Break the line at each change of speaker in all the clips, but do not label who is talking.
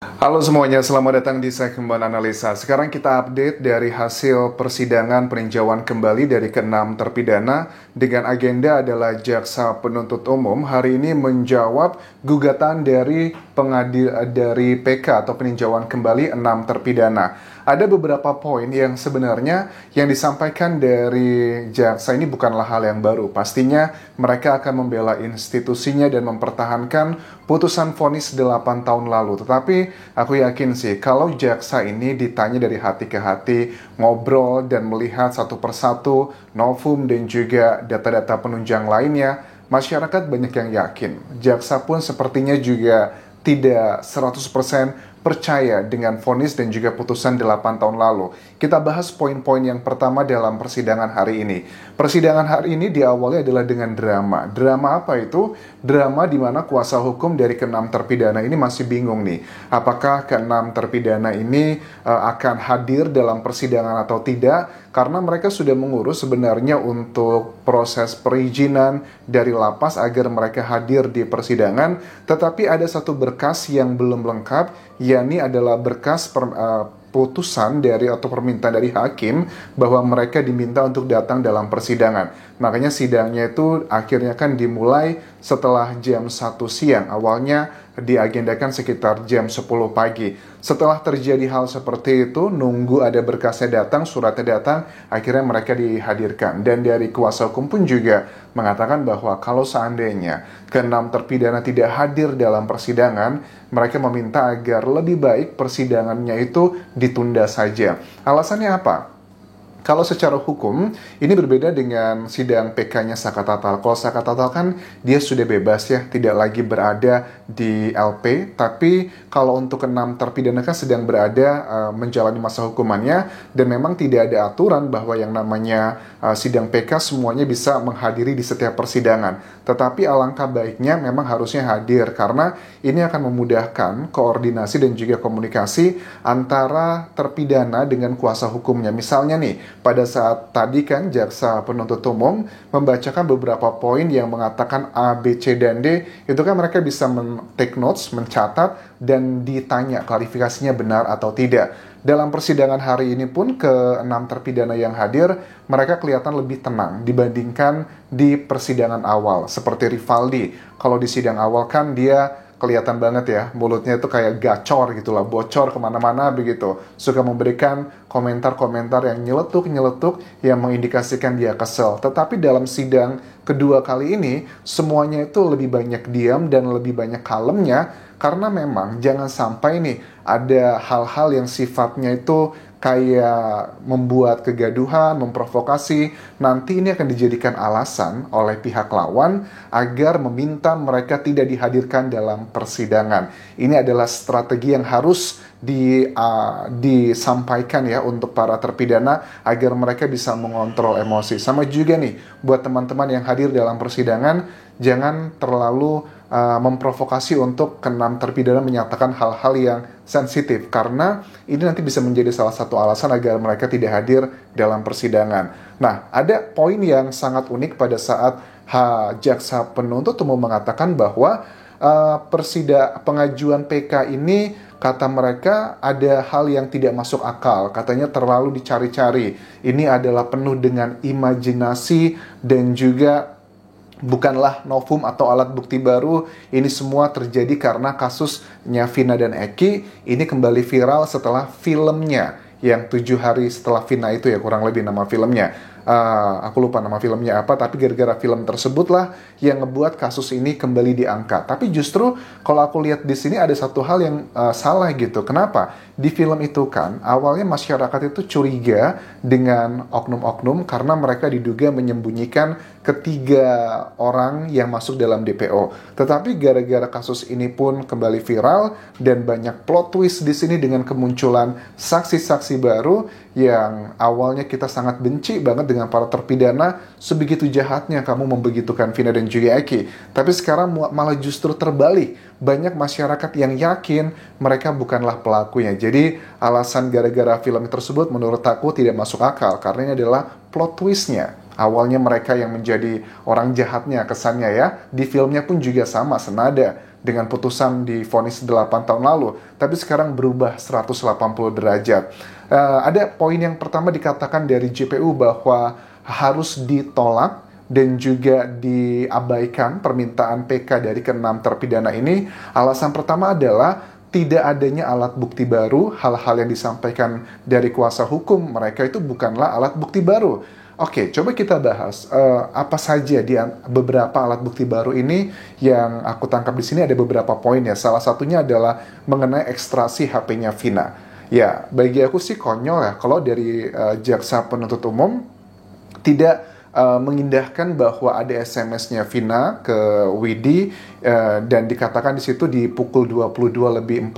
Halo semuanya, selamat datang di segmen analisa. Sekarang kita update dari hasil persidangan peninjauan kembali dari keenam terpidana dengan agenda adalah jaksa penuntut umum hari ini menjawab gugatan dari dari PK atau peninjauan kembali 6 terpidana. Ada beberapa poin yang sebenarnya yang disampaikan dari jaksa ini bukanlah hal yang baru. Pastinya mereka akan membela institusinya dan mempertahankan putusan vonis 8 tahun lalu. Tetapi aku yakin sih kalau jaksa ini ditanya dari hati ke hati, ngobrol dan melihat satu persatu novum dan juga data-data penunjang lainnya, masyarakat banyak yang yakin. Jaksa pun sepertinya juga tidak 100% percaya dengan vonis dan juga putusan 8 tahun lalu. Kita bahas poin-poin yang pertama dalam persidangan hari ini. Persidangan hari ini diawali adalah dengan drama. Drama apa itu? Drama di mana kuasa hukum dari keenam terpidana ini masih bingung nih. Apakah keenam terpidana ini akan hadir dalam persidangan atau tidak? Karena mereka sudah mengurus sebenarnya untuk proses perizinan dari lapas agar mereka hadir di persidangan. Tetapi ada satu berkas yang belum lengkap, yakni adalah berkas putusan dari atau permintaan dari hakim bahwa mereka diminta untuk datang dalam persidangan. Makanya sidangnya itu akhirnya kan dimulai setelah jam 1 siang. Awalnya diagendakan sekitar jam 10 pagi. Setelah terjadi hal seperti itu, nunggu ada berkasnya datang, suratnya datang, akhirnya mereka dihadirkan. Dan dari kuasa hukum pun juga mengatakan bahwa kalau seandainya keenam terpidana tidak hadir dalam persidangan, mereka meminta agar lebih baik persidangannya itu ditunda saja. Alasannya apa? Kalau secara hukum, ini berbeda dengan sidang PK-nya Saka Tatal. Kalau Saka Tatal kan dia sudah bebas ya, tidak lagi berada di LP. Tapi kalau untuk keenam terpidana kan sedang berada menjalani masa hukumannya. Dan memang tidak ada aturan bahwa yang namanya sidang PK semuanya bisa menghadiri di setiap persidangan. Tetapi alangkah baiknya memang harusnya hadir. Karena ini akan memudahkan koordinasi dan juga komunikasi antara terpidana dengan kuasa hukumnya. Misalnya nih, pada saat tadi kan jaksa penuntut umum membacakan beberapa poin yang mengatakan A, B, C, dan D, itu kan mereka bisa take notes, mencatat, dan ditanya klarifikasinya benar atau tidak. Dalam persidangan hari ini pun keenam terpidana yang hadir, mereka kelihatan lebih tenang dibandingkan di persidangan awal. Seperti Rivaldi, kalau di sidang awal kan dia kelihatan banget ya, mulutnya itu kayak gacor gitu lah, bocor kemana-mana begitu. Suka memberikan komentar-komentar yang nyeletuk-nyeletuk yang mengindikasikan dia kesel. Tetapi dalam sidang kedua kali ini, semuanya itu lebih banyak diam dan lebih banyak kalemnya. Karena memang jangan sampai nih ada hal-hal yang sifatnya itu kayak membuat kegaduhan, memprovokasi, nanti ini akan dijadikan alasan oleh pihak lawan agar meminta mereka tidak dihadirkan dalam persidangan. Ini adalah strategi yang harus disampaikan ya untuk para terpidana agar mereka bisa mengontrol emosi. Sama juga nih buat teman-teman yang hadir dalam persidangan, jangan terlalu memprovokasi untuk keenam terpidana menyatakan hal-hal yang sensitif, karena ini nanti bisa menjadi salah satu alasan agar mereka tidak hadir dalam persidangan. Nah, ada poin yang sangat unik pada saat jaksa penuntut umum mengatakan bahwa pengajuan PK ini kata mereka ada hal yang tidak masuk akal, katanya terlalu dicari-cari. Ini adalah penuh dengan imajinasi dan juga bukanlah novum atau alat bukti baru. Ini semua terjadi karena kasusnya Vina dan Eki ini kembali viral setelah filmnya yang 7 hari setelah Vina itu ya, kurang lebih nama filmnya. Aku lupa nama filmnya apa, tapi gara-gara film tersebutlah yang ngebuat kasus ini kembali diangkat. Tapi justru kalau aku lihat di sini ada satu hal yang salah gitu. Kenapa? Di film itu kan awalnya masyarakat itu curiga dengan oknum-oknum karena mereka diduga menyembunyikan ketiga orang yang masuk dalam DPO. Tetapi gara-gara kasus ini pun kembali viral dan banyak plot twist di sini dengan kemunculan saksi-saksi baru yang awalnya kita sangat benci banget dengan para terpidana, sebegitu jahatnya kamu membegitukan Vina dan juga Eki. Tapi sekarang malah justru terbalik. Banyak masyarakat yang yakin mereka bukanlah pelakunya. Jadi alasan gara-gara film tersebut menurut aku tidak masuk akal, karena ini adalah plot twistnya. Awalnya mereka yang menjadi orang jahatnya kesannya ya. Di filmnya pun juga sama, senada. dengan putusan di vonis 8 tahun lalu, tapi sekarang berubah 180 derajat. Ada poin yang pertama dikatakan dari JPU bahwa harus ditolak dan juga diabaikan permintaan PK dari ke-6 terpidana ini. Alasan pertama adalah tidak adanya alat bukti baru. Hal-hal yang disampaikan dari kuasa hukum mereka itu bukanlah alat bukti baru. Oke, coba kita bahas apa saja di beberapa alat bukti baru ini. Yang aku tangkap di sini ada beberapa poin ya. Salah satunya adalah mengenai ekstraksi HP-nya Vina. Ya, bagi aku sih konyol ya kalau dari jaksa penuntut umum tidak mengindahkan bahwa ada SMS-nya Vina ke Widi dan dikatakan di situ di pukul 22:14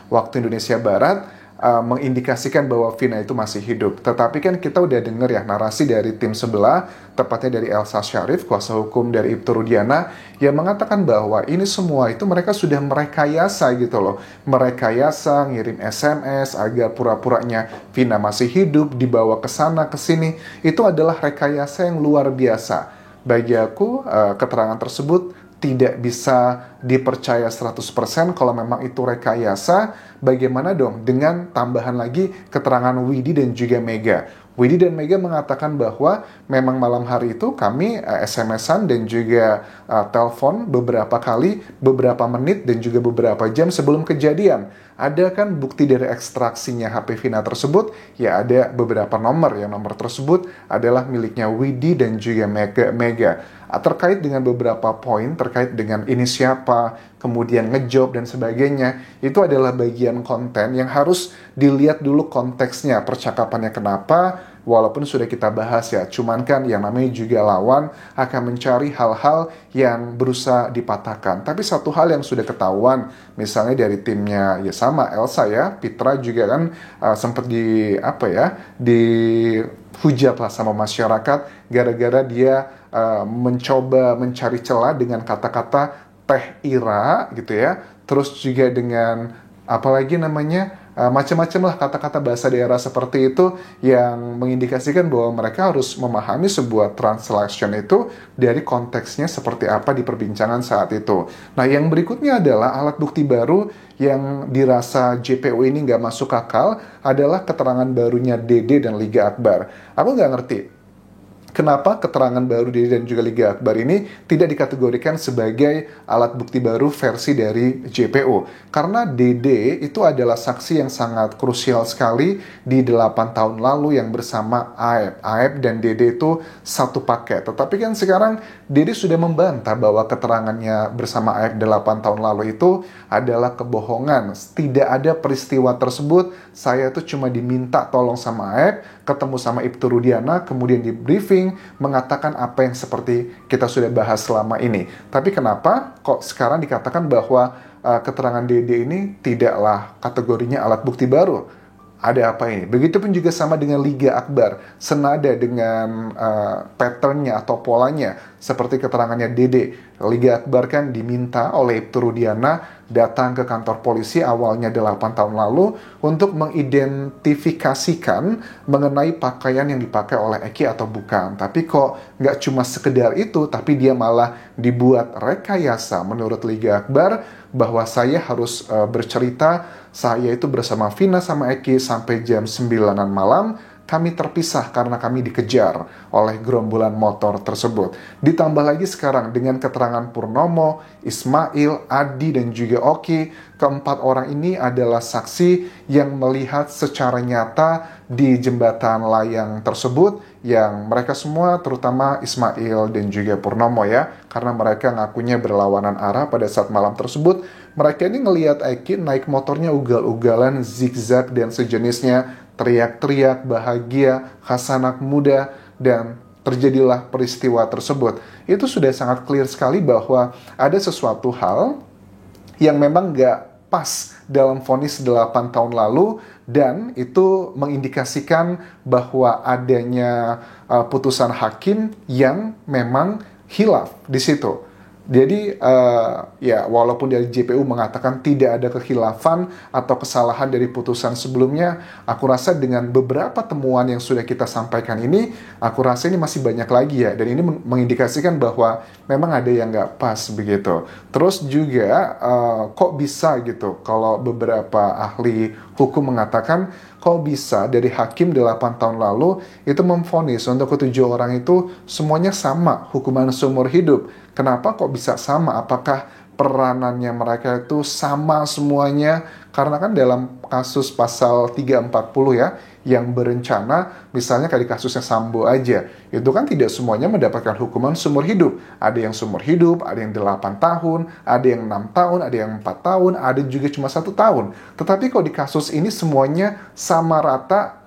waktu Indonesia Barat mengindikasikan bahwa Vina itu masih hidup. Tetapi kan kita udah denger ya narasi dari tim sebelah, tepatnya dari Elsa Syarif, kuasa hukum dari Ibtu Rudiana, yang mengatakan bahwa ini semua itu mereka sudah merekayasa gitu loh. Merekayasa, ngirim SMS agar pura-puranya Vina masih hidup, dibawa ke sana, ke sini. Itu adalah rekayasa yang luar biasa. Bagi aku, keterangan tersebut tidak bisa dipercaya 100% kalau memang itu rekayasa. Bagaimana dong dengan tambahan lagi keterangan Widi dan juga Mega? Widi dan Mega mengatakan bahwa memang malam hari itu kami SMS-an dan juga telepon beberapa kali, beberapa menit dan juga beberapa jam sebelum kejadian. Ada kan bukti dari ekstraksinya HP Vina tersebut? Ya ada beberapa nomor, yang nomor tersebut adalah miliknya Widi dan juga Mega. Terkait dengan beberapa poin, terkait dengan ini siapa, kemudian ngejob dan sebagainya, itu adalah bagian konten yang harus dilihat dulu konteksnya, percakapannya kenapa, walaupun sudah kita bahas ya, cuman kan yang namanya juga lawan akan mencari hal-hal yang berusaha dipatahkan. Tapi satu hal yang sudah ketahuan, misalnya dari timnya ya sama Elsa ya, Pitra juga kan sempat dihujat lah sama masyarakat gara-gara dia mencoba mencari celah dengan kata-kata Teh Ira gitu ya, terus juga dengan apalagi namanya macam-macam lah kata-kata bahasa daerah seperti itu yang mengindikasikan bahwa mereka harus memahami sebuah translation itu dari konteksnya seperti apa di perbincangan saat itu. Nah yang berikutnya adalah alat bukti baru yang dirasa JPU ini nggak masuk akal adalah keterangan barunya Dede dan Liga Akbar. Aku nggak ngerti kenapa keterangan baru Dede dan juga Liga Akbar ini tidak dikategorikan sebagai alat bukti baru versi dari JPU? Karena Dede itu adalah saksi yang sangat krusial sekali di 8 tahun lalu yang bersama Aep. Aep dan Dede itu satu paket. Tetapi kan sekarang Dede sudah membantah bahwa keterangannya bersama Aep 8 tahun lalu itu adalah kebohongan. Tidak ada peristiwa tersebut. Saya tuh cuma diminta tolong sama Aep, ketemu sama Ibtu Rudiana, kemudian di briefing mengatakan apa yang seperti kita sudah bahas selama ini. Tapi kenapa kok sekarang dikatakan bahwa keterangan Dede ini tidaklah kategorinya alat bukti baru? Ada apa ini? Begitupun juga sama dengan Liga Akbar, senada dengan patternnya atau polanya seperti keterangannya Dede. Liga Akbar kan diminta oleh Ibtu Rudiana datang ke kantor polisi awalnya 8 tahun lalu untuk mengidentifikasikan mengenai pakaian yang dipakai oleh Eki atau bukan. Tapi kok nggak cuma sekedar itu, tapi dia malah dibuat rekayasa menurut Liga Akbar bahwa saya harus bercerita saya itu bersama Vina sama Eki sampai jam 9-an malam. Kami terpisah karena kami dikejar oleh gerombolan motor tersebut. Ditambah lagi sekarang dengan keterangan Purnomo, Ismail, Adi, dan juga Oki. Keempat orang ini adalah saksi yang melihat secara nyata di jembatan layang tersebut. Yang mereka semua, terutama Ismail dan juga Purnomo ya. Karena mereka ngakunya berlawanan arah pada saat malam tersebut. Mereka ini ngelihat Eki naik motornya ugal-ugalan, zigzag, dan sejenisnya. Teriak-teriak, bahagia, khas anak muda, dan terjadilah peristiwa tersebut. Itu sudah sangat clear sekali bahwa ada sesuatu hal yang memang nggak pas dalam vonis 8 tahun lalu, dan itu mengindikasikan bahwa adanya putusan hakim yang memang khilaf di situ. Jadi ya walaupun dari JPU mengatakan tidak ada kekhilafan atau kesalahan dari putusan sebelumnya, aku rasa dengan beberapa temuan yang sudah kita sampaikan ini, aku rasa ini masih banyak lagi ya. Dan ini mengindikasikan bahwa memang ada yang nggak pas begitu. Terus juga kok bisa gitu kalau beberapa ahli hukum mengatakan kok bisa dari hakim 8 tahun lalu itu memvonis untuk ketujuh orang itu semuanya sama hukuman seumur hidup. Kenapa kok bisa sama? Apakah peranannya mereka itu sama semuanya? Karena kan dalam kasus pasal 340 ya, yang berencana, misalnya kayak di kasusnya Sambo aja, itu kan tidak semuanya mendapatkan hukuman seumur hidup. Ada yang seumur hidup, ada yang 8 tahun, ada yang 6 tahun, ada yang 4 tahun, ada juga cuma 1 tahun. Tetapi kok di kasus ini semuanya sama rata,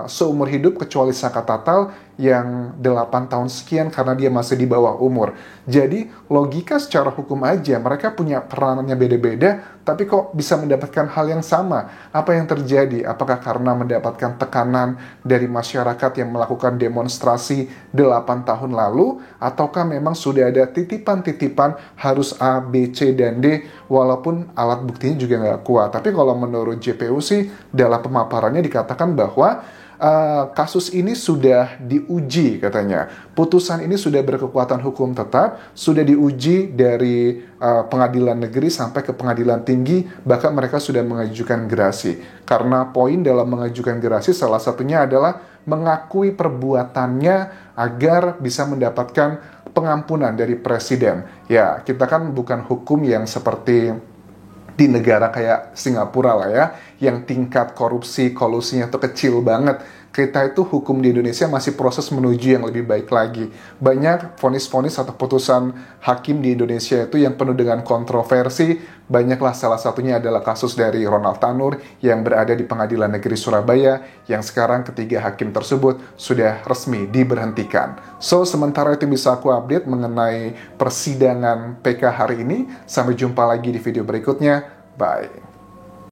seumur hidup kecuali Saka Tatal yang 8 tahun sekian karena dia masih di bawah umur. Jadi logika secara hukum aja mereka punya peranannya beda-beda tapi kok bisa mendapatkan hal yang sama. Apa yang terjadi? Apakah karena mendapatkan tekanan dari masyarakat yang melakukan demonstrasi 8 tahun lalu, ataukah memang sudah ada titipan-titipan harus A, B, C, dan D walaupun alat buktinya juga nggak kuat. Tapi kalau menurut JPU sih dalam pemaparannya dikatakan bahwa kasus ini sudah diuji katanya. Putusan ini sudah berkekuatan hukum tetap, sudah diuji dari pengadilan negeri sampai ke pengadilan tinggi, bahkan mereka sudah mengajukan gerasi. Karena poin dalam mengajukan gerasi salah satunya adalah mengakui perbuatannya agar bisa mendapatkan pengampunan dari presiden. Ya, kita kan bukan hukum yang seperti di negara kayak Singapura lah ya, yang tingkat korupsi, kolusinya tuh kecil banget. Kita itu hukum di Indonesia masih proses menuju yang lebih baik lagi. Banyak vonis-vonis atau putusan hakim di Indonesia itu yang penuh dengan kontroversi. Banyaklah, salah satunya adalah kasus dari Ronald Tanur yang berada di Pengadilan Negeri Surabaya, yang sekarang ketiga hakim tersebut sudah resmi diberhentikan. So, sementara itu bisa aku update mengenai persidangan PK hari ini. Sampai jumpa lagi di video berikutnya. Bye.